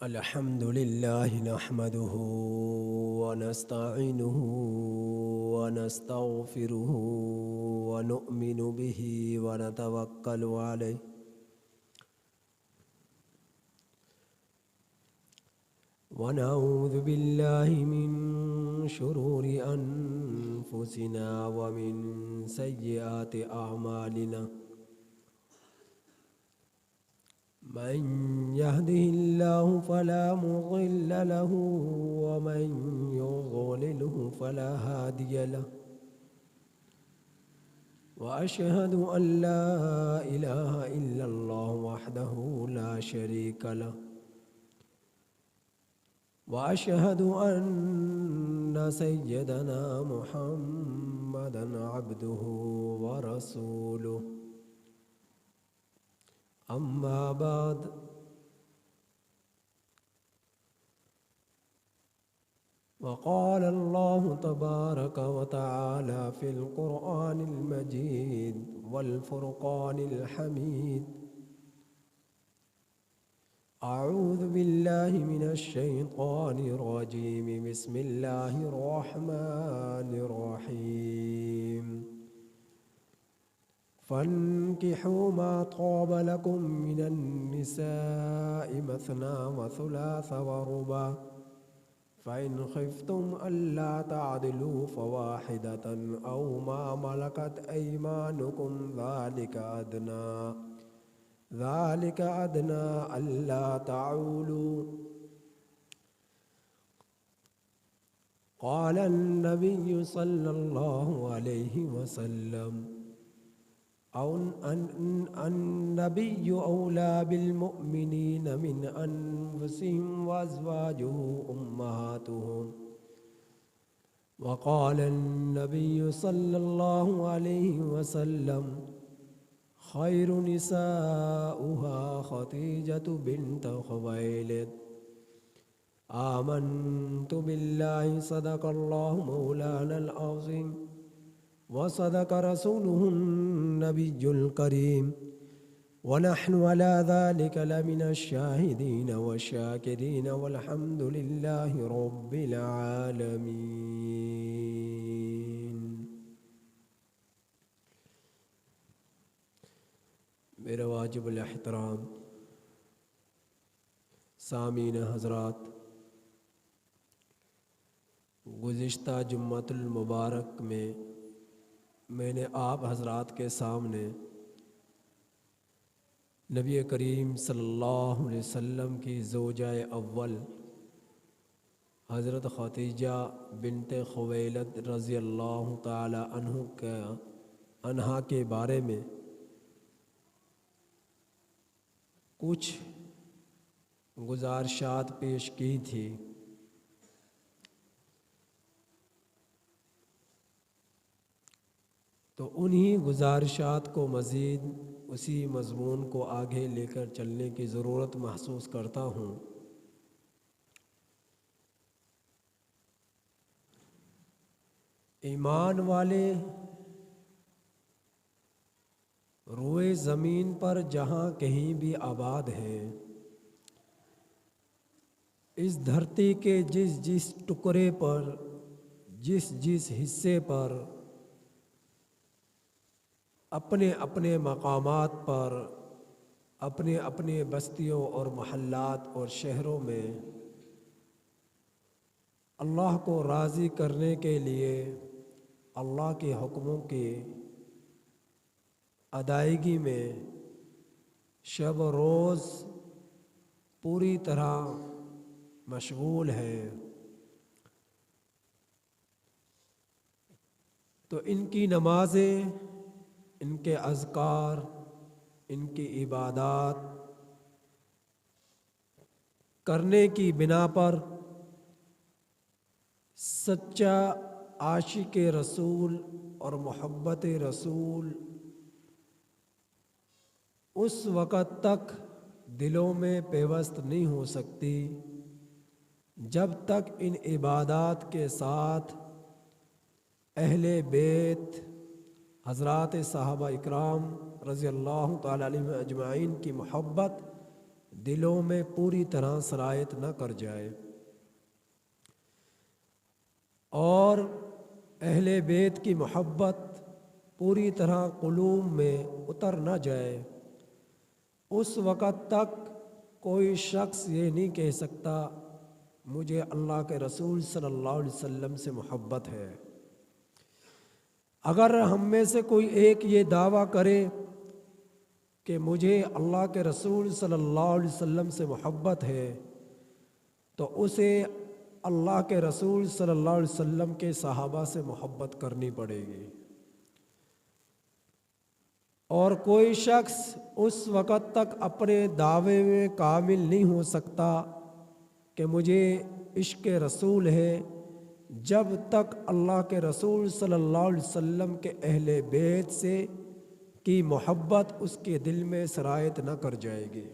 الحمد لله نحمده ونستعينه ونستغفره ونؤمن به ونتوكل عليه ونعوذ بالله من شرور أنفسنا ومن سيئات أعمالنا من يهده الله فلا مضل له ومن يضلله فلا هادي له وأشهد أن لا إله إلا الله وحده لا شريك له وأشهد أن سيدنا محمدًا عبده ورسوله أما بعد وقال الله تبارك وتعالى في القرآن المجيد والفرقان الحميد أعوذ بالله من الشيطان الرجيم بسم الله الرحمن الرحيم فانكحوا ما طاب لكم من النساء مثنى وثلاث ورباع فإن خفتم ألا تعدلوا فواحدة أو ما ملكت أيمانكم ذلك أدنى ألا تعولوا قال النبي صلى الله عليه وسلم النبي أولى بالمؤمنين من أنفسهم وأزواجه أمهاتهم وقال النبي صلى الله عليه وسلم خير نساؤها خديجة بنت خويلد آمنت بالله صدق الله مولانا العظيم وصدق رسوله النبي الكريم ونحن على ذلك لمن الشاهدين والشاكرين والحمد لله رب العالمين. میرے واجب الاحترام سامعین حضرات، گزشتہ جمعۃ المبارک میں نے آپ حضرات کے سامنے نبی کریم صلی اللہ علیہ وسلم کی زوجہ اول حضرت خدیجہ بنت خویلد رضی اللہ تعالی عنہا کے بارے میں کچھ گزارشات پیش کی تھی. تو انہی گزارشات کو مزید اسی مضمون کو آگے لے کر چلنے کی ضرورت محسوس کرتا ہوں. ایمان والے روئے زمین پر جہاں کہیں بھی آباد ہیں، اس دھرتی کے جس جس ٹکڑے پر، جس جس حصے پر، اپنے اپنے مقامات پر، اپنے اپنے بستیوں اور محلات اور شہروں میں اللہ کو راضی کرنے کے لیے اللہ کے حکموں کی ادائیگی میں شب و روز پوری طرح مشغول ہے. تو ان کی نمازیں، ان کے اذکار، ان کی عبادات کرنے کی بنا پر سچا عاشق رسول اور محبت رسول اس وقت تک دلوں میں پیوست نہیں ہو سکتی جب تک ان عبادات کے ساتھ اہل بیت حضرات صحابہ اکرام رضی اللہ تعالی عنہم اجمعین کی محبت دلوں میں پوری طرح سرایت نہ کر جائے اور اہل بیت کی محبت پوری طرح قلوب میں اتر نہ جائے، اس وقت تک کوئی شخص یہ نہیں کہہ سکتا مجھے اللہ کے رسول صلی اللہ علیہ وسلم سے محبت ہے۔ اگر ہم میں سے کوئی ایک یہ دعویٰ کرے کہ مجھے اللہ کے رسول صلی اللہ علیہ وسلم سے محبت ہے، تو اسے اللہ کے رسول صلی اللہ علیہ وسلم کے صحابہ سے محبت کرنی پڑے گی، اور کوئی شخص اس وقت تک اپنے دعوے میں کامل نہیں ہو سکتا کہ مجھے عشق رسول ہے جب تک اللہ کے رسول صلی اللہ علیہ وسلم کے اہل بیت سے کی محبت اس کے دل میں سرایت نہ کر جائے گی۔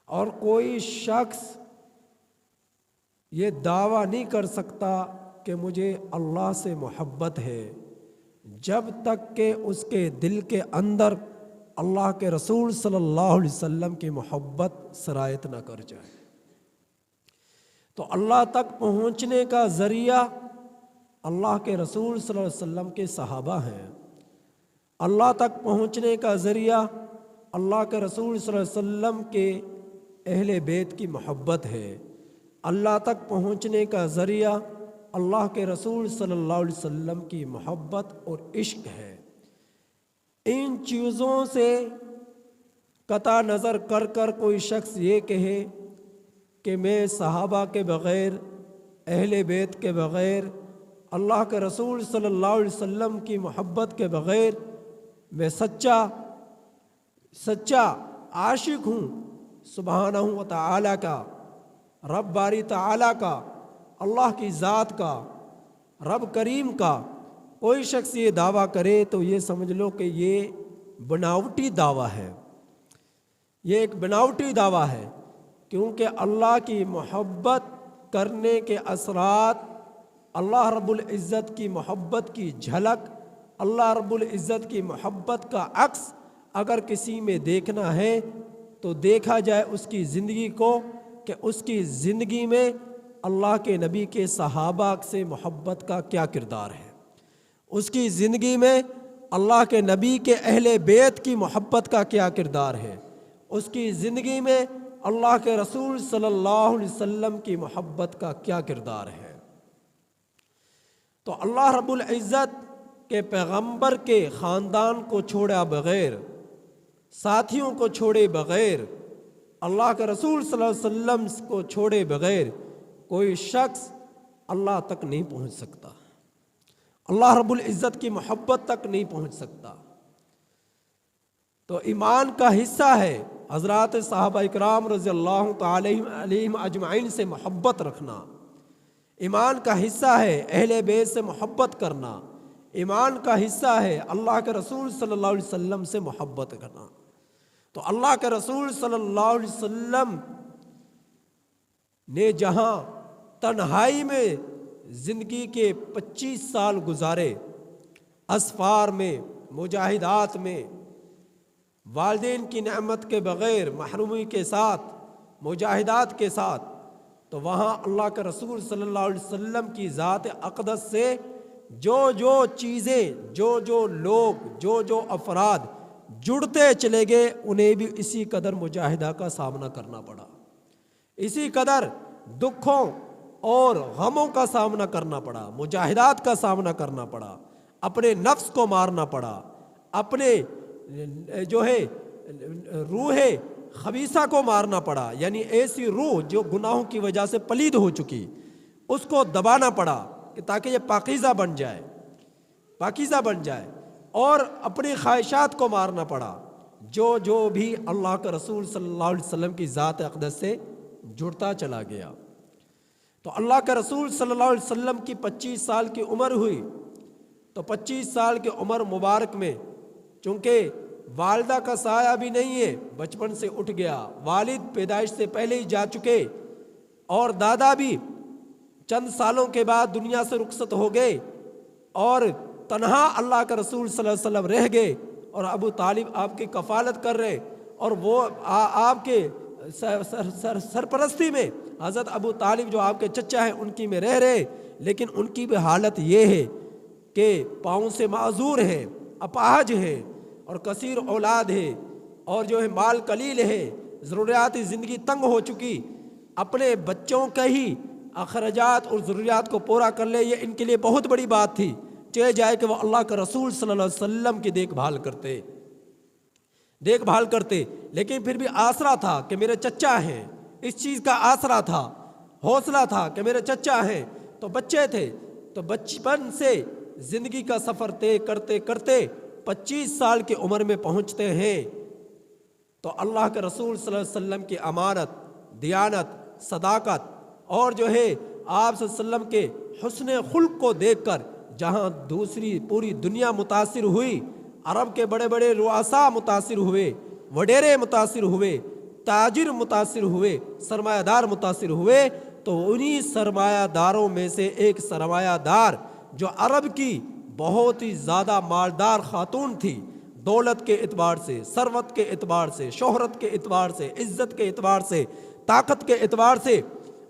اور کوئی شخص یہ دعویٰ نہیں کر سکتا کہ مجھے اللہ سے محبت ہے جب تک کہ اس کے دل کے اندر اللہ کے رسول صلی اللہ علیہ وسلم کی محبت سرایت نہ کر جائے۔ تو اللہ تک پہنچنے کا ذریعہ اللہ کے رسول صلی اللہ علیہ وسلم کے صحابہ ہیں، اللہ تک پہنچنے کا ذریعہ اللہ کے رسول صلی اللہ علیہ وسلم کے اہل بیت کی محبت ہے، اللہ تک پہنچنے کا ذریعہ اللہ کے رسول صلی اللہ علیہ وسلم کی محبت اور عشق ہے۔ ان چیزوں سے قطع نظر کر کر کوئی شخص یہ کہے کہ میں صحابہ کے بغیر، اہل بیت کے بغیر، اللہ کے رسول صلی اللہ علیہ وسلم کی محبت کے بغیر میں سچا عاشق ہوں سبحانہ و تعالیٰ کا، رب باری تعالیٰ کا، اللہ کی ذات کا، رب کریم کا، کوئی شخص یہ دعویٰ کرے تو یہ سمجھ لو کہ یہ بناوٹی دعویٰ ہے، یہ ایک بناوٹی دعویٰ ہے، کیونکہ اللہ کی محبت کرنے کے اثرات، اللہ رب العزت کی محبت کی جھلک، اللہ رب العزت کی محبت کا عکس اگر کسی میں دیکھنا ہے تو دیکھا جائے اس کی زندگی کو کہ اس کی زندگی میں اللہ کے نبی کے صحابہ سے محبت کا کیا کردار ہے، اس کی زندگی میں اللہ کے نبی کے اہل بیت کی محبت کا کیا کردار ہے، اس کی زندگی میں اللہ کے رسول صلی اللہ علیہ وسلم کی محبت کا کیا کردار ہے۔ تو اللہ رب العزت کے پیغمبر کے خاندان کو چھوڑا بغیر، ساتھیوں کو چھوڑے بغیر، اللہ کے رسول صلی اللہ علیہ وسلم کو چھوڑے بغیر کوئی شخص اللہ تک نہیں پہنچ سکتا، اللہ رب العزت کی محبت تک نہیں پہنچ سکتا۔ تو ایمان کا حصہ ہے حضرات صحابہ اکرام رضی اللہ تعالی علیہم اجمعین سے محبت رکھنا، ایمان کا حصہ ہے اہل بیت سے محبت کرنا، ایمان کا حصہ ہے اللہ کے رسول صلی اللہ علیہ وسلم سے محبت کرنا۔ تو اللہ کے رسول صلی اللہ علیہ وسلم نے جہاں تنہائی میں زندگی کے 25 سال گزارے، اسفار میں، مجاہدات میں، والدین کی نعمت کے بغیر، محرومی کے ساتھ، مجاہدات کے ساتھ، تو وہاں اللہ کے رسول صلی اللہ علیہ وسلم کی ذات اقدس سے جو چیزیں، جو لوگ، جو افراد جڑتے چلے گئے، انہیں بھی اسی قدر مجاہدہ کا سامنا کرنا پڑا، اسی قدر دکھوں اور غموں کا سامنا کرنا پڑا، مجاہدات کا سامنا کرنا پڑا، اپنے نفس کو مارنا پڑا، اپنے روح خبیثہ کو مارنا پڑا، یعنی ایسی روح جو گناہوں کی وجہ سے پلید ہو چکی، اس کو دبانا پڑا کہ تاکہ یہ پاکیزہ بن جائے، اور اپنی خواہشات کو مارنا پڑا، جو بھی اللہ کے رسول صلی اللہ علیہ وسلم کی ذات اقدس سے جڑتا چلا گیا۔ تو اللہ کے رسول صلی اللہ علیہ وسلم کی 25 سال کی عمر ہوئی، تو 25 سال کی عمر مبارک میں چونکہ والدہ کا سایہ بھی نہیں ہے، بچپن سے اٹھ گیا، والد پیدائش سے پہلے ہی جا چکے، اور دادا بھی چند سالوں کے بعد دنیا سے رخصت ہو گئے، اور تنہا اللہ کے رسول صلی اللہ علیہ وسلم رہ گئے، اور ابو طالب آپ کی کفالت کر رہے، اور وہ آپ کے سرپرستی میں حضرت ابو طالب جو آپ کے چچا ہیں ان کی میں رہ رہے، لیکن ان کی بھی حالت یہ ہے کہ پاؤں سے معذور ہیں، اپاہج ہیں، اور کثیر اولاد ہے، اور جو ہے مال قلیل ہے، ضروریات زندگی تنگ ہو چکی، اپنے بچوں کا ہی اخراجات اور ضروریات کو پورا کر لے، یہ ان کے لیے بہت بڑی بات تھی، چاہے جائے کہ وہ اللہ کا رسول صلی اللہ علیہ وسلم کی دیکھ بھال کرتے، لیکن پھر بھی آسرا تھا کہ میرے چچا ہیں، اس چیز کا آسرا تھا، حوصلہ تھا کہ میرے چچا ہیں، تو بچے تھے، تو بچپن سے زندگی کا سفر طے کرتے کرتے 25 سال کی عمر میں پہنچتے ہیں، تو اللہ کے رسول صلی اللہ علیہ وسلم کی امانت، دیانت، صداقت، اور جو ہے آپ صلی اللہ علیہ وسلم کے حسن خلق کو دیکھ کر جہاں دوسری پوری دنیا متاثر ہوئی، عرب کے بڑے بڑے رؤساء متاثر ہوئے، وڈیرے متاثر ہوئے، تاجر متاثر ہوئے، سرمایہ دار متاثر ہوئے، تو انہی سرمایہ داروں میں سے ایک سرمایہ دار جو عرب کی بہت ہی زیادہ مالدار خاتون تھی، دولت کے اعتبار سے، ثروت کے اعتبار سے، شہرت کے اعتبار سے، عزت کے اعتبار سے، طاقت کے اعتبار سے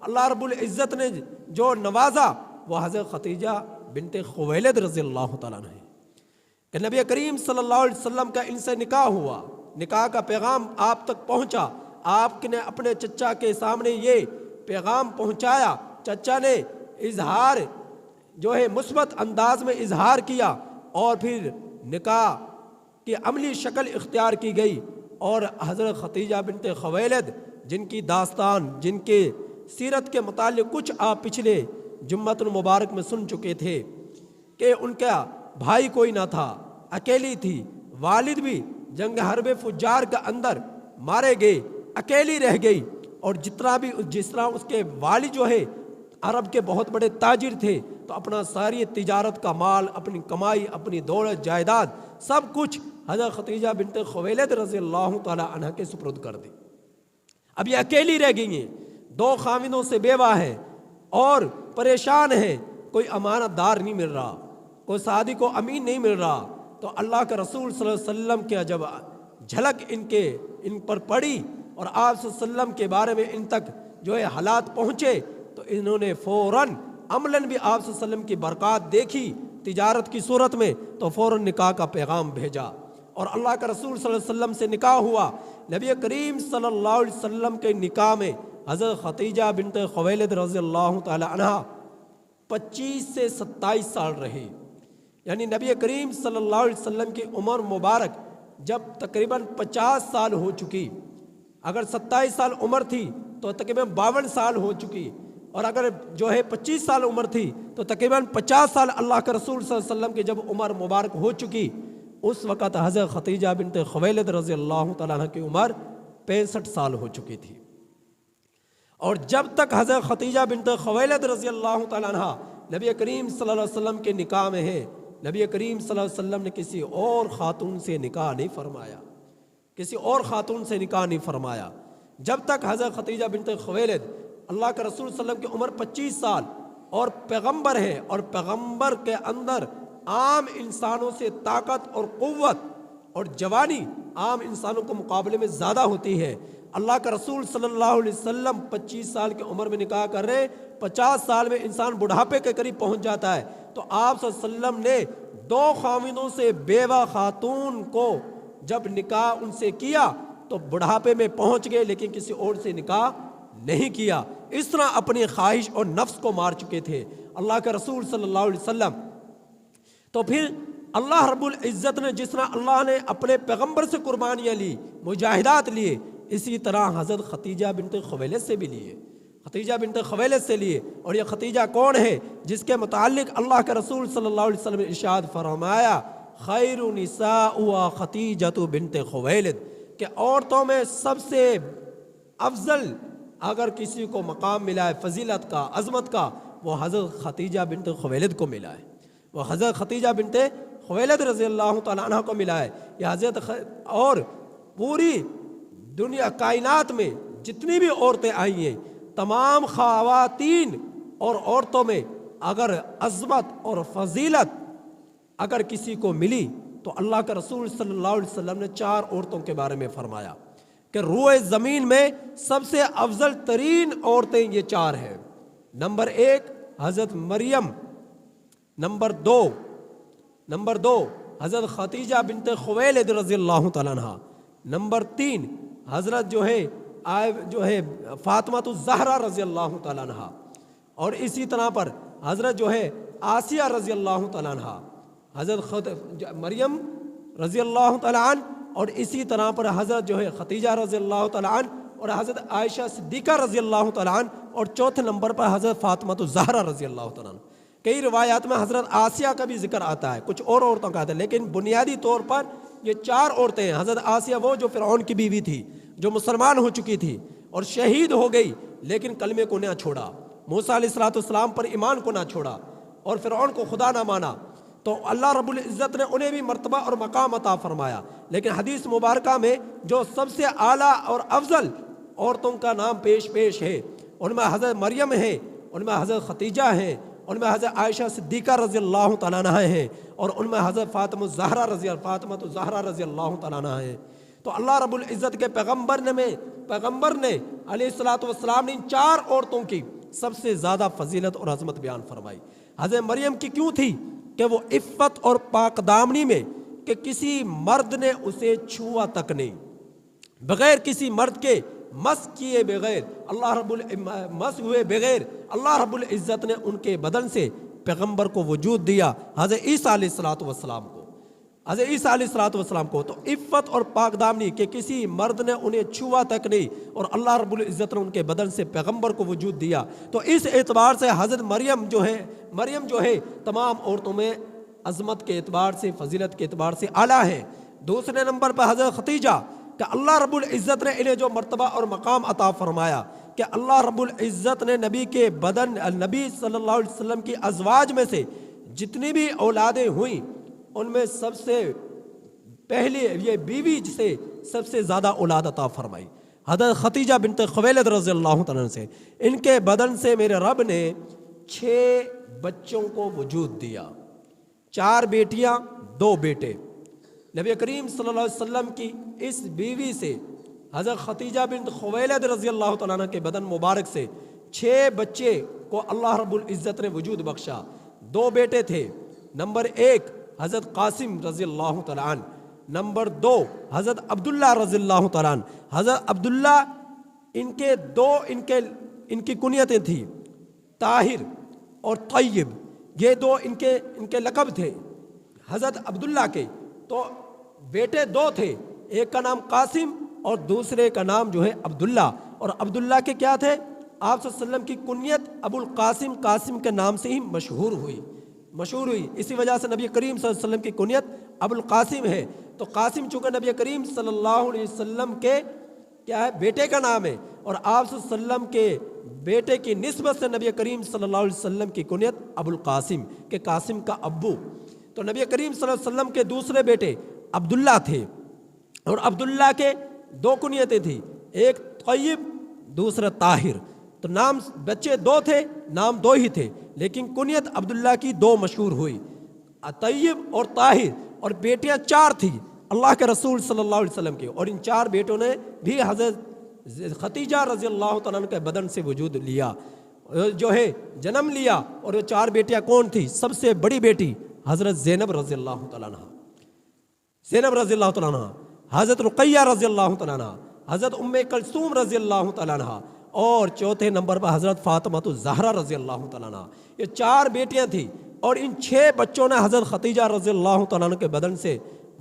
اللہ رب العزت نے جو نوازا، وہ حضرت خدیجہ بنت خویلد رضی اللہ تعالیٰ عنہ ہے کہ نبی کریم صلی اللہ علیہ وسلم کا ان سے نکاح ہوا، نکاح کا پیغام آپ تک پہنچا، آپ نے اپنے چچا کے سامنے یہ پیغام پہنچایا، چچا نے اظہار جو ہے مثبت انداز میں اظہار کیا، اور پھر نکاح کی عملی شکل اختیار کی گئی، اور حضرت خدیجہ بنت خویلد جن کی داستان، جن کے سیرت کے متعلق کچھ آپ پچھلے جمعۃ المبارک میں سن چکے تھے کہ ان کا بھائی کوئی نہ تھا، اکیلی تھی، والد بھی جنگ حرب فجار کا اندر مارے گئے، اکیلی رہ گئی، اور جس طرح اس کے والد جو ہے عرب کے بہت بڑے تاجر تھے، تو اپنا ساری تجارت کا مال، اپنی کمائی، اپنی دولت، جائیداد، سب کچھ حضرت خدیجہ بنت خویلد رضی اللہ تعالی عنہ کے سپرد کر دی۔ اب یہ اکیلی رہ گئی ہیں، 2 خاوندوں سے بیوہ ہے، اور پریشان ہے، کوئی امانت دار نہیں مل رہا، کوئی سعادی کو امین نہیں مل رہا، تو اللہ کے رسول صلی اللہ علیہ وسلم کے جب جھلک ان پر پڑی، اور آپ صلی اللہ علیہ وسلم کے بارے میں ان تک جو ہے حالات پہنچے، تو انہوں نے فوراً عملاً بھی آپ صلی اللہ علیہ وسلم کی برکات دیکھی تجارت کی صورت میں، تو فوراً نکاح کا پیغام بھیجا، اور اللہ کا رسول صلی اللہ علیہ وسلم سے نکاح ہوا۔ نبی کریم صلی اللہ علیہ وسلم کے نکاح میں حضرت خدیجہ بنت خویلد رضی اللہ تعالی عنہ 25 سے 27 سال رہی، یعنی نبی کریم صلی اللہ علیہ وسلم کی عمر مبارک جب تقریباً 50 سال ہو چکی، اگر 27 سال عمر تھی تو تقریباً 52 سال ہو چکی، اور اگر جو ہے 25 سال عمر تھی تو تقریباً 50 سال اللہ کے رسول صلی اللہ علیہ وسلم کی جب عمر مبارک ہو چکی، اس وقت حضرت خدیجہ بنت خویلد رضی اللہ تعالیٰ عنہ کی عمر 65 سال ہو چکی تھی، اور جب تک حضرت خدیجہ بنت خویلد رضی اللہ تعالیٰ عنہ نبی کریم صلی اللہ علیہ وسلم کے نکاح میں ہے، نبی کریم صلی اللہ علیہ وسلم نے کسی اور خاتون سے نکاح نہیں فرمایا، کسی اور خاتون سے نکاح نہیں فرمایا، جب تک حضرت خدیجہ بنت خویلد، اللہ کے رسول صلی اللہ علیہ وسلم کی عمر 25 سال اور پیغمبر ہے، اور پیغمبر کے اندر عام انسانوں سے طاقت اور قوت اور جوانی عام انسانوں کے مقابلے میں زیادہ ہوتی ہے۔ اللہ کا رسول صلی اللہ علیہ وسلم 25 سال کی عمر میں نکاح کر رہے، 50 سال میں انسان بڑھاپے کے قریب پہنچ جاتا ہے، تو آپ صلی اللہ علیہ وسلم نے 2 خاوندوں سے بیوہ خاتون کو جب نکاح ان سے کیا تو بڑھاپے میں پہنچ گئے، لیکن کسی اور سے نکاح نہیں کیا، اس طرح اپنی خواہش اور نفس کو مار چکے تھے اللہ کے رسول صلی اللہ علیہ وسلم۔ تو پھر اللہ رب العزت نے جس طرح اللہ نے اپنے پیغمبر سے قربانیاں لی، مجاہدات لیے، اسی طرح حضرت خدیجہ بنت خویلد سے بھی لیے، خدیجہ بنت خویلد سے لیے۔ اور یہ خدیجہ کون ہے جس کے متعلق اللہ کے رسول صلی اللہ علیہ وسلم نے ارشاد فرمایا، خیر نساء خدیجہ بنت خویلد، کہ عورتوں میں سب سے افضل اگر کسی کو مقام ملا ہے فضیلت کا، عظمت کا، وہ حضرت خدیجہ بنت خویلد کو ملا ہے، وہ حضرت خدیجہ بنت خویلد رضی اللہ تعالیٰ عنہ کو ملا ہے۔ یہ حضرت اور پوری دنیا کائنات میں جتنی بھی عورتیں آئی ہیں، تمام خواتین اور عورتوں میں اگر عظمت اور فضیلت اگر کسی کو ملی تو اللہ کا رسول صلی اللہ علیہ وسلم نے 4 عورتوں کے بارے میں فرمایا۔ کہ روئے زمین میں سب سے افضل ترین عورتیں یہ 4 ہیں۔ نمبر 1 حضرت مریم، نمبر 2 حضرت خدیجہ بنت خویلد رضی اللہ تعالیٰ عنہ، نمبر 3 حضرت جو ہے فاطمہ الزہرا رضی اللہ تعالیٰ عنہ، اور اسی طرح پر حضرت جو ہے آسیہ رضی اللہ تعالیٰ عنہ، حضرت مریم رضی اللہ تعالیٰ عنہ، اور اسی طرح پر حضرت جو ہے خدیجہ رضی اللہ تعالیٰ عنہ، اور حضرت عائشہ صدیقہ رضی اللہ تعالیٰ عنہ، اور چوتھے نمبر پر حضرت فاطمہ الزہرا رضی اللہ تعالیٰ عنہ۔ کئی روایات میں حضرت آسیہ کا بھی ذکر آتا ہے، کچھ اور عورتوں کا آتا ہے، لیکن بنیادی طور پر یہ 4 عورتیں ہیں۔ حضرت آسیہ وہ جو فرعون کی بیوی تھی، جو مسلمان ہو چکی تھی اور شہید ہو گئی، لیکن کلمے کو نہ چھوڑا، موسیٰ علیہ السلام پر ایمان کو نہ چھوڑا اور فرعون کو خدا نہ مانا، تو اللہ رب العزت نے انہیں بھی مرتبہ اور مقام عطا فرمایا۔ لیکن حدیث مبارکہ میں جو سب سے اعلیٰ اور افضل عورتوں کا نام پیش ہے، ان میں حضرت مریم ہے، ان میں حضرت خدیجہ ہیں، ان میں حضرت عائشہ صدیقہ رضی اللہ تعالیٰ عنہ ہیں، اور ان میں حضرت فاطمہ الزہرا رضی اللہ تعالیٰ عنہ ہیں۔ تو اللہ رب العزت کے پیغمبر نے علیہ الصلوۃ والسلام نے ان 4 عورتوں کی سب سے زیادہ فضیلت اور عظمت بیان فرمائی۔ حضرت مریم کی کیوں تھی؟ کہ وہ عفت اور پاک دامنی میں، کہ کسی مرد نے اسے چھوا تک نہیں، بغیر کسی مرد کے مس کیے بغیر، مس ہوئے بغیر اللہ رب العزت نے ان کے بدن سے پیغمبر کو وجود دیا، حضرت عیسیٰ علیہ الصلوۃ والسلام کو۔ تو عفت اور پاک دامنی کہ کسی مرد نے انہیں چھوا تک نہیں، اور اللہ رب العزت نے ان کے بدن سے پیغمبر کو وجود دیا۔ تو اس اعتبار سے حضرت مریم جو ہے تمام عورتوں میں عظمت کے اعتبار سے، فضیلت کے اعتبار سے اعلیٰ ہے۔ دوسرے نمبر پر حضرت خدیجہ، کہ اللہ رب العزت نے انہیں جو مرتبہ اور مقام عطا فرمایا، کہ اللہ رب العزت نے نبی صلی اللہ علیہ وسلم کی ازواج میں سے جتنی بھی اولادیں ہوئیں، ان میں سب سے پہلے یہ بیوی سے سب سے زیادہ اولاد عطا فرمائی، حضرت خدیجہ بنت خویلد رضی اللہ تعالیٰ عنہ سے۔ ان کے بدن سے میرے رب نے 6 بچوں کو وجود دیا، 4 بیٹیاں 2 بیٹے۔ نبی کریم صلی اللہ علیہ وسلم کی اس بیوی سے، حضرت خدیجہ بنت خویلد رضی اللہ تعالیٰ عنہ کے بدن مبارک سے 6 بچے کو اللہ رب العزت نے وجود بخشا۔ 2 بیٹے تھے، نمبر 1 حضرت قاسم رضی اللہ تعالیٰ عنہ، نمبر 2 حضرت عبداللہ رضی اللہ تعالیٰ عنہ۔ حضرت عبداللہ ان کی کنیتیں تھیں طاہر اور طیب، یہ 2 ان کے لقب تھے حضرت عبداللہ کے۔ تو بیٹے 2 تھے، ایک کا نام قاسم اور دوسرے کا نام جو ہے عبداللہ، اور عبداللہ کے کیا تھے؟ آپ صلی اللہ علیہ وسلم کی کنیت ابو القاسم، قاسم کے نام سے ہی مشہور ہوئی۔ اسی وجہ سے نبی کریم صلی اللہ علیہ وسلم کی کنیت ابو القاسم ہے۔ تو قاسم چونکہ نبی کریم صلی اللہ علیہ وسلم کے کیا ہے؟ بیٹے کا نام ہے، اور آپ صلی اللہ علیہ وسلم کے بیٹے کی نسبت سے نبی کریم صلی اللہ علیہ وسلم کی کنیت ابو القاسم، کہ قاسم کا ابو۔ تو نبی کریم صلی اللہ علیہ وسلم کے دوسرے بیٹے عبداللہ تھے، اور عبداللہ کے 2 کنیتیں تھیں، ایک طیب دوسرا طاہر۔ تو نام بچے 2 تھے، نام 2 ہی تھے، لیکن کنیت عبداللہ کی 2 مشہور ہوئی، طیب اور طاہر، اور بیٹیاں 4 تھیں اللہ کے رسول صلی اللہ علیہ وسلم کی، اور ان 4 بیٹوں نے بھی حضرت خدیجہ رضی اللہ تعالیٰ عنہ کے بدن سے وجود لیا، جو ہے جنم لیا۔ اور یہ 4 بیٹیاں کون تھیں؟ سب سے بڑی بیٹی حضرت زینب رضی اللہ تعالیٰ عنہ، حضرت رقیہ رضی اللہ تعالیٰ عنہ، حضرت ام کلثوم رضی اللہ تعالیٰ عنہ، اور چوتھے نمبر پر حضرت فاطمہ الزہرا رضی اللہ تعالیٰ عنہ۔ یہ 4 بیٹیاں تھیں، اور ان 6 بچوں نے حضرت خدیجہ رضی اللہ تعالیٰ عنہ کے بدن سے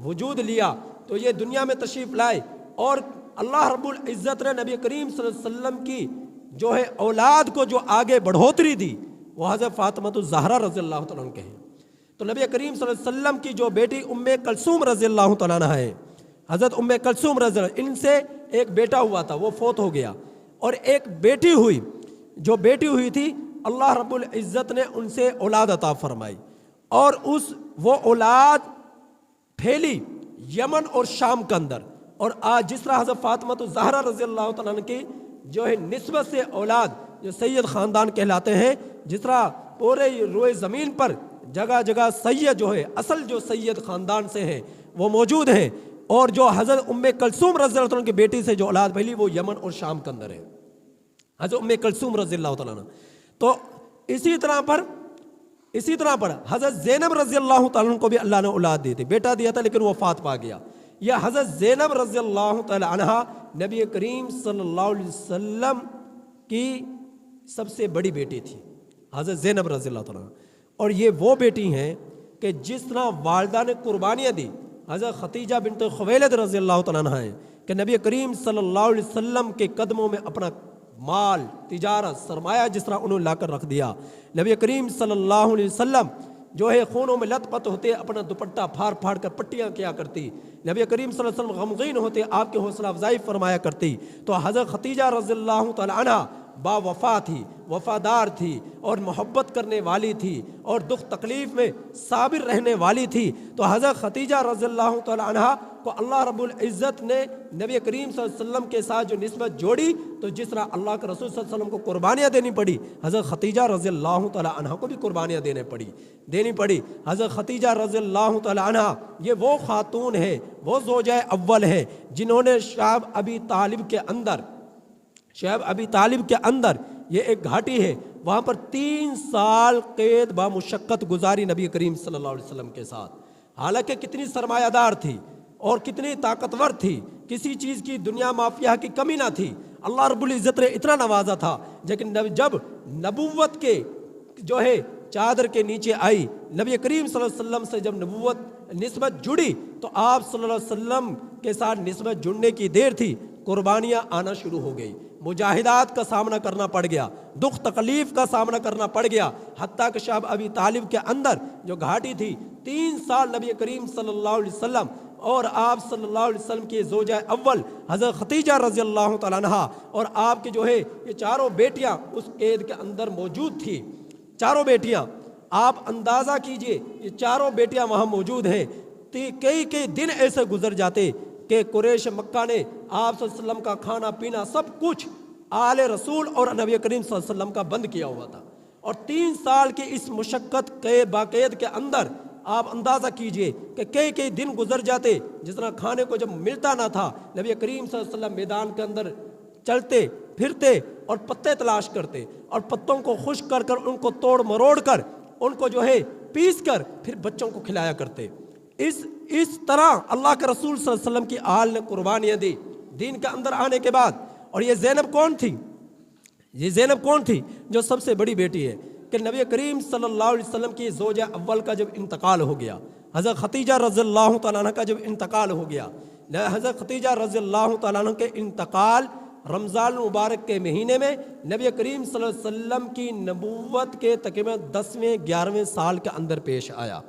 وجود لیا، تو یہ دنیا میں تشریف لائے، اور اللہ رب العزت نے نبی کریم صلی اللہ علیہ وسلم کی جو ہے اولاد کو جو آگے بڑھوتری دی، وہ حضرت فاطمہ الزہرا رضی اللہ تعالیٰ عنہ کے ہیں۔ تو نبی کریم صلی اللہ علیہ وسلم کی جو بیٹی ام کلثوم رضی اللہ تعالیٰ عنہ ہے، حضرت ام کلثوم رضی اللہ، ان سے ایک بیٹا ہوا تھا، وہ فوت ہو گیا، اور ایک بیٹی ہوئی، جو بیٹی ہوئی تھی اللہ رب العزت نے ان سے اولاد عطا فرمائی، اور وہ اولاد پھیلی یمن اور شام کے اندر۔ اور آج جس طرح حضرت فاطمہ الزہرا رضی اللہ تعالیٰ عنہ کی جو ہے نسبت سے اولاد جو سید خاندان کہلاتے ہیں، جس طرح پورے روئے زمین پر جگہ جگہ سید جو ہے، اصل جو سید خاندان سے ہیں وہ موجود ہیں، اور جو حضرت ام کلثوم رضی اللہ عنہ کی بیٹی سے جو اولاد پھیلی وہ یمن اور شام کے اندر ہے، حضرت ام کلثوم رضی اللہ تعالیٰ عنہ۔ تو اسی طرح پر حضرت زینب رضی اللہ تعالیٰ عنہ کو بھی اللہ نے اولاد دی تھی، بیٹا دیا تھا لیکن وہ وفات پا گیا۔ یہ حضرت زینب رضی اللہ تعالیٰ عنہ نبی کریم صلی اللہ علیہ وسلم کی سب سے بڑی بیٹی تھی، حضرت زینب رضی اللہ تعالیٰ عنہ۔ اور یہ وہ بیٹی ہیں کہ جس طرح والدہ نے قربانیاں دی، حضرت ختیجہ بنت خویلد رضی اللہ تعالیٰ عنہ ہیں کہ نبی کریم صلی اللہ علیہ وسلم کے قدموں میں اپنا مال، تجارت، سرمایہ جس طرح انہوں نے لا کر رکھ دیا۔ نبی کریم صلی اللہ علیہ وسلم جو ہے خونوں میں لت پت ہوتے اپنا دوپٹہ پھاڑ پھاڑ کر پٹیاں کیا کرتی، نبی کریم صلی اللہ علیہ وسلم غمگین ہوتے آپ کی حوصلہ افزائی فرمایا کرتی۔ تو حضرت ختیجہ رضی اللہ تعالیٰ عنہ با وفا تھی، وفادار تھی اور محبت کرنے والی تھی اور دکھ تکلیف میں صابر رہنے والی تھی۔ تو حضرت ختیجہ رضی اللہ تعالیٰ عنہ کو اللہ رب العزت نے نبی کریم صلی اللہ علیہ وسلم کے ساتھ جو نسبت جوڑی، تو جس طرح اللہ کے رسول صلی اللہ علیہ وسلم کو قربانیاں دینی پڑی، حضرت ختیجہ رضی اللہ تعالیٰ عنہ کو بھی قربانیاں دینی پڑی۔ حضرت ختیجہ رضی اللہ تعالیٰ عنہ یہ وہ خاتون ہے، وہ زوجہ اول ہے جنہوں نے شعب ابی طالب کے اندر یہ ایک گھاٹی ہے، وہاں پر 3 سال قید با مشقت گزاری نبی کریم صلی اللہ علیہ وسلم کے ساتھ۔ حالانکہ کتنی سرمایہ دار تھی اور کتنی طاقتور تھی، کسی چیز کی دنیا مافیا کی کمی نہ تھی، اللہ رب العزت نے اتنا نوازا تھا۔ لیکن جب نبوت کے جو ہے چادر کے نیچے آئی، نبی کریم صلی اللہ علیہ وسلم سے جب نبوت نسبت جڑی، تو آپ صلی اللہ علیہ وسلم کے ساتھ نسبت جڑنے کی دیر تھی، قربانیاں آنا شروع ہو گئی، مجاہدات کا سامنا کرنا پڑ گیا، دکھ تکلیف کا سامنا کرنا پڑ گیا، حتیٰ کہ شعب ابی طالب کے اندر جو گھاٹی تھی 3 سال نبی کریم صلی اللہ علیہ وسلم اور آپ صلی اللہ علیہ وسلم کی زوجہ اول حضرت ختیجہ رضی اللہ تعالیٰ عنہ اور آپ کے جو ہے یہ چاروں بیٹیاں اس قید کے اندر موجود تھی۔ چاروں بیٹیاں، آپ اندازہ کیجئے، یہ چاروں بیٹیاں وہاں موجود ہیں۔ کئی دن ایسے گزر جاتے کہ قریش مکہ نے آپ صلی اللہ علیہ وسلم کا کھانا پینا سب کچھ آل رسول اور نبی کریم صلی اللہ علیہ وسلم کا بند کیا ہوا تھا، اور 3 سال کی اس مشقت باقید کے اندر آپ اندازہ کیجئے کہ کئی دن گزر جاتے، جس طرح کھانے کو جب ملتا نہ تھا، نبی کریم صلی اللہ علیہ وسلم میدان کے اندر چلتے پھرتے اور پتے تلاش کرتے اور پتوں کو خشک کر کر ان کو توڑ مروڑ کر ان کو جو ہے پیس کر پھر بچوں کو کھلایا کرتے۔ اس طرح اللہ کے رسول صلی اللہ علیہ وسلم کی آل نے قربانیاں دی دین کے اندر آنے کے بعد۔ اور یہ زینب کون تھی؟ جو سب سے بڑی بیٹی ہے کہ نبی کریم صلی اللہ علیہ وسلم کی زوجہ اول کا جب انتقال ہو گیا، حضرت ختیجہ رضی اللہ تعالیٰ عنہ کا جب انتقال ہو گیا، حضرت ختیجہ رضی اللہ تعالیٰ عنہ کے انتقال رمضان المبارک کے مہینے میں نبی کریم صلی اللہ علیہ وسلم کی نبوت کے تقریباً 10ویں 11ویں سال کے اندر پیش آیا۔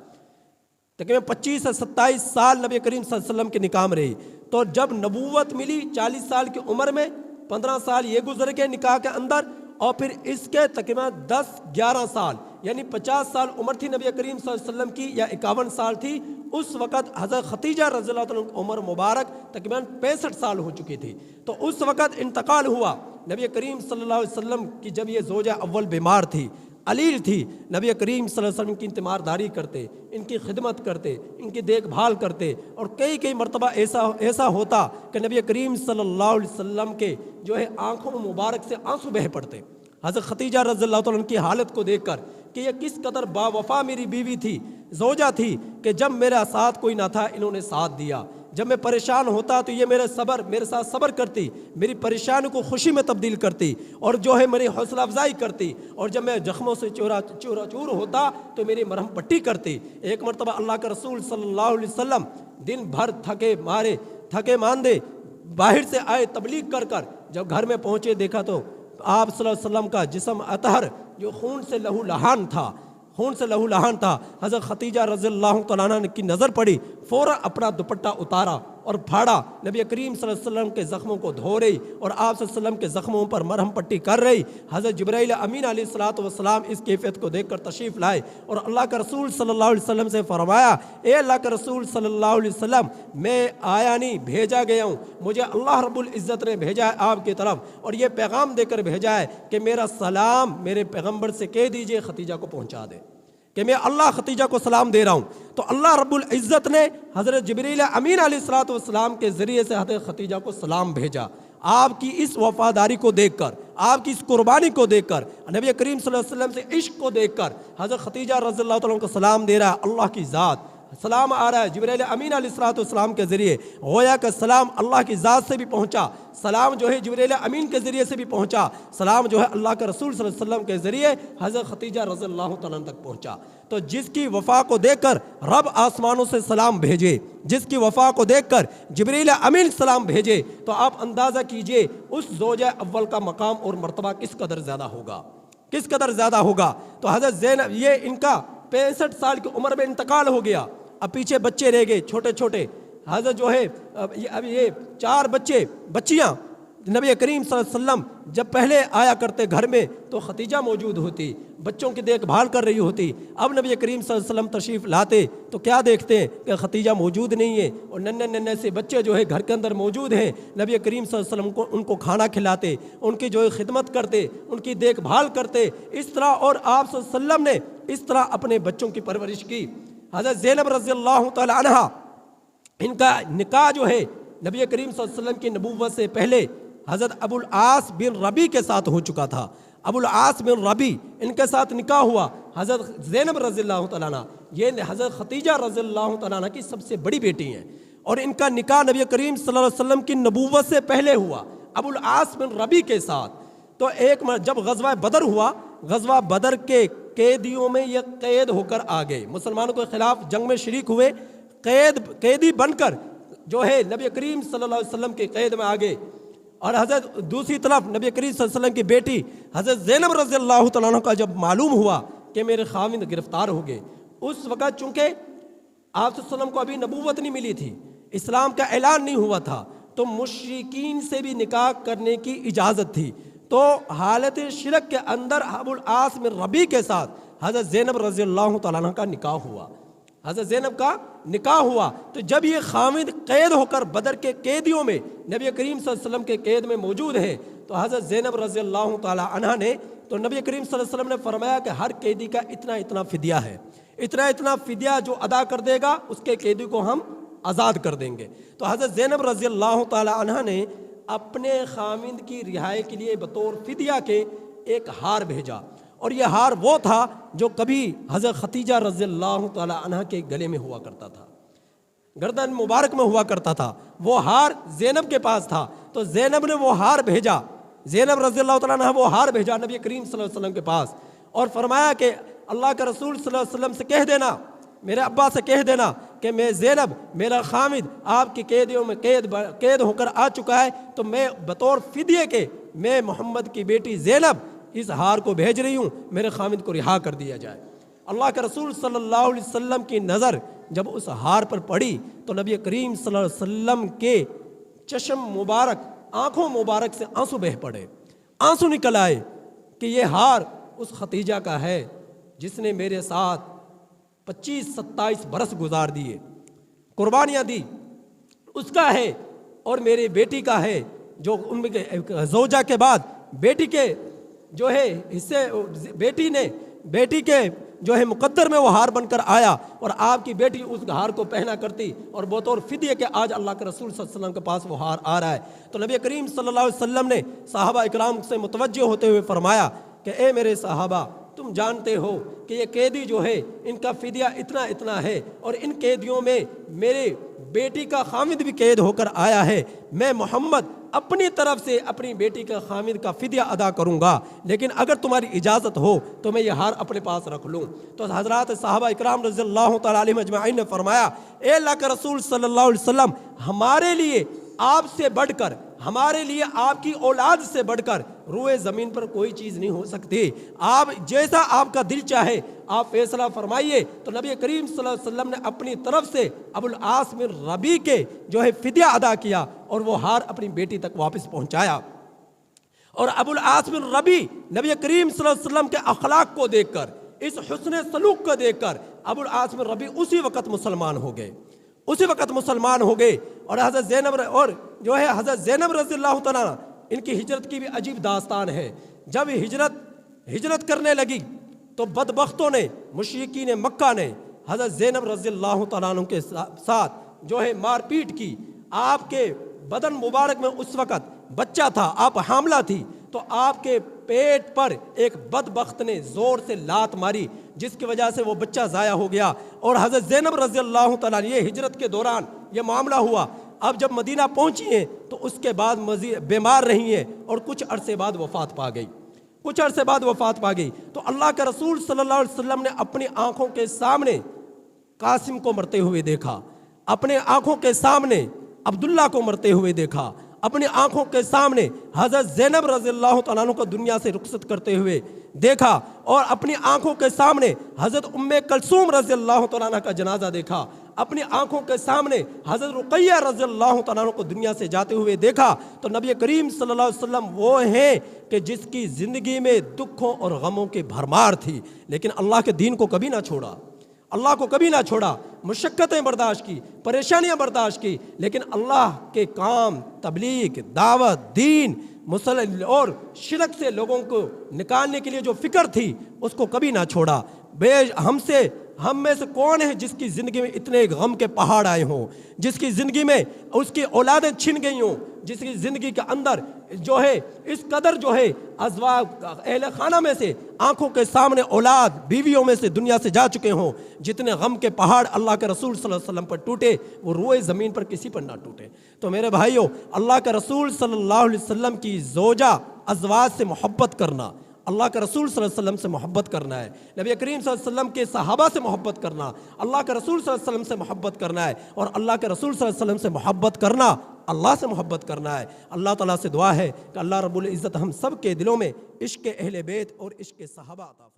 تقریباً 25 سے 27 سال نبی کریم صلی اللہ علیہ وسلم کی نکاح رہی۔ تو جب نبوت ملی 40 سال کی عمر میں، 15 سال یہ گزر کے نکاح کے اندر، اور پھر اس کے تقریباً 10-11 سال یعنی 50 سال عمر تھی نبی کریم صلی اللہ علیہ وسلم کی، یا 51 سال تھی اس وقت حضرت ختیجہ رضی اللہ عنہ کی عمر مبارک تقریباً 65 سال ہو چکی تھی۔ تو اس وقت انتقال ہوا نبی کریم صلی اللہ علیہ وسلم کی، جب یہ زوجہ اول بیمار تھی، علیل تھی، نبی کریم صلی اللہ علیہ وسلم کی تیمارداری کرتے، ان کی خدمت کرتے، ان کی دیکھ بھال کرتے، اور کئی مرتبہ ایسا ہوتا کہ نبی کریم صلی اللہ علیہ وسلم کے جو ہے آنکھوں مبارک سے آنسو بہہ پڑتے حضرت ختیجہ رضی اللہ عنہ کی حالت کو دیکھ کر کہ یہ کس قدر با وفا میری بیوی تھی، زوجہ تھی، کہ جب میرا ساتھ کوئی نہ تھا انہوں نے ساتھ دیا، جب میں پریشان ہوتا تو یہ میرے ساتھ صبر کرتی، میری پریشانی کو خوشی میں تبدیل کرتی، اور جو ہے میری حوصلہ افزائی کرتی، اور جب میں زخموں سے چور ہوتا تو میری مرہم پٹی کرتی۔ ایک مرتبہ اللہ کے رسول صلی اللہ علیہ وسلم دن بھر تھکے ماندے باہر سے آئے تبلیغ کر جب گھر میں پہنچے، دیکھا تو آپ صلی اللہ علیہ وسلم کا جسم اطہر جو خون سے لہو لہان تھا۔ حضرت ختیجہ رضی اللہ تعالیٰ عنہ کی نظر پڑی، فوراً اپنا دوپٹہ اتارا اور پھاڑا، نبی کریم صلی اللہ علیہ وسلم کے زخموں کو دھو رہی اور آپ صلی اللہ علیہ وسلم کے زخموں پر مرہم پٹی کر رہی۔ حضرت جبرائیل امین علیہ الصلوۃ والسلام اس کیفیت کو دیکھ کر تشریف لائے اور اللہ کا رسول صلی اللہ علیہ وسلم سے فرمایا، اے اللہ کے رسول صلی اللہ علیہ وسلم، میں آیا نہیں، بھیجا گیا ہوں، مجھے اللہ رب العزت نے بھیجا ہے آپ کی طرف، اور یہ پیغام دے کر بھیجا ہے کہ میرا سلام میرے پیغمبر سے کہہ دیجئے ختیجہ کو پہنچا دے کہ میں اللہ ختیجہ کو سلام دے رہا ہوں، تو اللہ رب العزت نے حضرت جبریل امین علیہ الصلوۃ والسلام کے ذریعے سے حضرت ختیجہ کو سلام بھیجا۔ آپ کی اس وفاداری کو دیکھ کر، آپ کی اس قربانی کو دیکھ کر، نبی کریم صلی اللہ علیہ وسلم سے عشق کو دیکھ کر حضرت ختیجہ رضی اللہ تعالیٰ عنہ کو سلام دے رہا ہے اللہ کی ذات۔ سلام آ رہا ہے جبریل امین علیہ الصلوۃ والسلام کے ذریعے، گویا کہ سلام اللہ کی ذات سے بھی پہنچا، سلام جو ہے جبریل امین کے ذریعے سے بھی پہنچا، سلام جو ہے اللہ کے رسول صلی اللہ علیہ وسلم کے ذریعے حضرت ختیجہ رضی اللہ تعالیٰ عنہ تک پہنچا۔ تو جس کی وفا کو دیکھ کر رب آسمانوں سے سلام بھیجے، جس کی وفا کو دیکھ کر جبریل امین سلام بھیجے، تو آپ اندازہ کیجئے اس زوجہ اول کا مقام اور مرتبہ کس قدر زیادہ ہوگا، کس قدر زیادہ ہوگا۔ تو حضرت زینب، یہ ان کا 65 سال کی عمر میں انتقال ہو گیا، اب پیچھے بچے رہ گئے چھوٹے چھوٹے، حضرت جو ہے اب یہ 4 بچیاں نبی کریم صلی اللہ علیہ وسلم جب پہلے آیا کرتے گھر میں تو ختیجہ موجود ہوتی، بچوں کی دیکھ بھال کر رہی ہوتی۔ اب نبی کریم صلی اللہ علیہ وسلم تشریف لاتے تو کیا دیکھتے ہیں کہ ختیجہ موجود نہیں ہے، اور ننھے سے بچے جو ہے گھر کے اندر موجود ہیں۔ نبی کریم صلی اللہ علیہ وسلم کو ان کو کھانا کھلاتے، ان کی جو ہے خدمت کرتے، ان کی دیکھ بھال کرتے، اس طرح، اور آپ صلی اللہ علیہ وسلم نے اس طرح اپنے بچوں کی پرورش کی۔ حضرت زینب رضی اللہ تعالی عنہ، ان کا نکاح جو ہے نبی کریم صلی اللہ علیہ وسلم کی نبوت سے پہلے حضرت ابو العاص بن ربی کے ساتھ ہو چکا تھا۔ ابو العاص بن ربی، ان کے ساتھ نکاح ہوا حضرت زینب رضی اللہ تعالیٰ عنہ، یہ حضرت ختیجہ رضی اللہ تعالیٰ عنہ کی سب سے بڑی بیٹی ہیں، اور ان کا نکاح نبی کریم صلی اللہ علیہ وسلم کی نبوت سے پہلے ہوا ابو العاص بن ربی کے ساتھ۔ تو ایک جب غزوہ بدر ہوا، غزوہ بدر کے قیدیوں میں یہ قید ہو کر آ گئے، مسلمانوں کے خلاف جنگ میں شریک ہوئے، قیدی بن کر جو ہے نبی کریم صلی اللہ علیہ وسلم کے قید میں آ گئے۔ اور حضرت دوسری طرف نبی کریم صلی اللہ علیہ وسلم کی بیٹی حضرت زینب رضی اللہ تعالیٰ عنہ کا جب معلوم ہوا کہ میرے خاوند گرفتار ہو گئے، اس وقت چونکہ آپ صلی اللہ علیہ وسلم کو ابھی نبوت نہیں ملی تھی، اسلام کا اعلان نہیں ہوا تھا، تو مشرکین سے بھی نکاح کرنے کی اجازت تھی، تو حالت شرک کے اندر ابو العاص بن ربی کے ساتھ حضرت زینب رضی اللہ تعالیٰ عنہ کا نکاح ہوا، حضرت زینب کا نکاح ہوا۔ تو جب یہ خاوند قید ہو کر بدر کے قیدیوں میں نبی کریم صلی اللہ علیہ وسلم کے قید میں موجود ہے، تو حضرت زینب رضی اللہ تعالی عنہ نے، تو نبی کریم صلی اللہ علیہ وسلم نے فرمایا کہ ہر قیدی کا اتنا اتنا فدیہ ہے، اتنا اتنا فدیہ جو ادا کر دے گا اس کے قیدی کو ہم آزاد کر دیں گے۔ تو حضرت زینب رضی اللہ تعالی عنہ نے اپنے خاوند کی رہائی کے لیے بطور فدیہ کے ایک ہار بھیجا، اور یہ ہار وہ تھا جو کبھی حضرت ختیجہ رضی اللہ تعالی عنہ کے گلے میں ہوا کرتا تھا، گردن مبارک میں ہوا کرتا تھا، وہ ہار زینب کے پاس تھا۔ تو زینب نے وہ ہار بھیجا، زینب رضی اللہ تعالیٰ عنہ وہ ہار بھیجا نبی کریم صلی اللہ علیہ وسلم کے پاس، اور فرمایا کہ اللہ کا رسول صلی اللہ علیہ وسلم سے کہہ دینا، میرے ابا سے کہہ دینا کہ میں زینب، میرا خامد آپ کی قیدیوں میں قید ہو کر آ چکا ہے، تو میں بطور فدیے کے میں محمد کی بیٹی زینب اس ہار کو بھیج رہی ہوں، میرے خامد کو رہا کر دیا جائے۔ اللہ کے رسول صلی اللہ علیہ وسلم کی نظر جب اس ہار پر پڑی تو نبی کریم صلی اللہ علیہ وسلم کے چشم مبارک، آنکھوں مبارک سے آنسو بہہ پڑے، آنسو نکل آئے کہ یہ ہار اس ختیجہ کا ہے جس نے میرے ساتھ 25-27 برس گزار دیے، قربانیاں دی، اس کا ہے، اور میری بیٹی کا ہے جو ان میں زوجہ کے بعد بیٹی کے جو ہے حصے، بیٹی کے جو ہے مقدر میں وہ ہار بن کر آیا، اور آپ کی بیٹی اس ہار کو پہنا کرتی، اور بطور فدیے کے آج اللہ کے رسول صلی اللہ علیہ وسلم کے پاس وہ ہار آ رہا ہے۔ تو نبی کریم صلی اللہ علیہ وسلم نے صحابہ اکرام سے متوجہ ہوتے ہوئے فرمایا کہ اے میرے صحابہ، تم جانتے ہو کہ یہ قیدی جو ہے ان کا فدیہ اتنا اتنا ہے، اور ان قیدیوں میں میرے بیٹی کا خامد بھی قید ہو کر آیا ہے، میں محمد اپنی طرف سے اپنی بیٹی کا خامد کا فدیہ ادا کروں گا، لیکن اگر تمہاری اجازت ہو تو میں یہ ہار اپنے پاس رکھ لوں۔ تو حضرات صحابہ اکرام رضی اللہ تعالیٰ علیہم اجمعین نے فرمایا، اے اللہ کا رسول صلی اللہ علیہ وسلم، ہمارے لیے آپ سے بڑھ کر، ہمارے لیے آپ کی اولاد سے بڑھ کر روئے زمین پر کوئی چیز نہیں ہو سکتی، آپ جیسا آپ کا دل چاہے آپ فیصلہ فرمائیے۔ تو نبی کریم صلی اللہ علیہ وسلم نے اپنی طرف سے ابو العاص بن ربی کے جو ہے فدیہ ادا کیا، اور وہ ہار اپنی بیٹی تک واپس پہنچایا۔ اور ابو العاص بن ربی نبی کریم صلی اللہ علیہ وسلم کے اخلاق کو دیکھ کر، اس حسن سلوک کو دیکھ کر ابو العاص بن ربی اسی وقت مسلمان ہو گئے، اسی وقت مسلمان ہو گئے۔ اور حضرت زینب اور جو ہے حضرت زینب رضی اللہ تعالیٰ ان کی ہجرت کی بھی عجیب داستان ہے۔ جب ہجرت کرنے لگی تو بدبختوں نے، مشرکین مکہ نے حضرت زینب رضی اللہ تعالیٰ عنہ کے ساتھ جو ہے مار پیٹ کی۔ آپ کے بدن مبارک میں اس وقت بچہ تھا، آپ حاملہ تھی، تو آپ کے پیٹ پر ایک بدبخت نے زور سے لات ماری، جس کی وجہ سے وہ بچہ ضائع ہو گیا۔ اور حضرت زینب رضی اللہ تعالیٰ عنہ، یہ ہجرت کے دوران یہ معاملہ ہوا۔ اب جب مدینہ پہنچی ہیں تو اس کے بعد بیمار رہی ہیں اور کچھ عرصے بعد وفات پا گئی، کچھ عرصے بعد وفات پا گئی۔ تو اللہ کے رسول صلی اللہ علیہ وسلم نے اپنی آنکھوں کے سامنے قاسم کو مرتے ہوئے دیکھا، اپنے آنکھوں کے سامنے عبداللہ کو مرتے ہوئے دیکھا، اپنی آنکھوں کے سامنے حضرت زینب رضی اللہ تعالیٰ عنہ کو دنیا سے رخصت کرتے ہوئے دیکھا، اور اپنی آنکھوں کے سامنے حضرت ام کلثوم رضی اللہ تعالیٰ عنہ کا جنازہ دیکھا، اپنی آنکھوں کے سامنے حضرت رقیہ رضی اللہ تعالیٰ عنہ کو دنیا سے جاتے ہوئے دیکھا۔ تو نبی کریم صلی اللہ علیہ وسلم وہ ہیں کہ جس کی زندگی میں دکھوں اور غموں کی بھرمار تھی، لیکن اللہ کے دین کو کبھی نہ چھوڑا، اللہ کو کبھی نہ چھوڑا، مشقتیں برداشت کی، پریشانیاں برداشت کی، لیکن اللہ کے کام، تبلیغ، دعوت، دین اور شرک سے لوگوں کو نکالنے کے لیے جو فکر تھی اس کو کبھی نہ چھوڑا۔ ہم میں سے کون ہے جس کی زندگی میں اتنے غم کے پہاڑ آئے ہوں، جس کی زندگی میں اس کی اولادیں چھن گئی ہوں، جس کی زندگی کے اندر جو ہے اس قدر جو ہے ازواج اہل خانہ میں سے آنکھوں کے سامنے اولاد بیویوں میں سے دنیا سے جا چکے ہوں، جتنے غم کے پہاڑ اللہ کے رسول صلی اللہ علیہ وسلم پر ٹوٹے وہ روئے زمین پر کسی پر نہ ٹوٹے۔ تو میرے بھائیوں، اللہ کے رسول صلی اللہ علیہ وسلم کی زوجہ ازواج سے محبت کرنا، اللہ کے رسول صلی اللہ علیہ وسلم سے محبت کرنا ہے، نبی کریم صلی اللہ علیہ وسلم کے صحابہ سے محبت کرنا، اللہ کے رسول صلی اللہ علیہ وسلم سے محبت کرنا ہے، اور اللہ کے رسول صلی اللہ علیہ وسلم سے محبت کرنا اللہ سے محبت کرنا ہے۔ اللہ تعالیٰ سے دعا ہے کہ اللہ رب العزت ہم سب کے دلوں میں عشق اہل بیت اور عشق صحابہ عطا فرمائے۔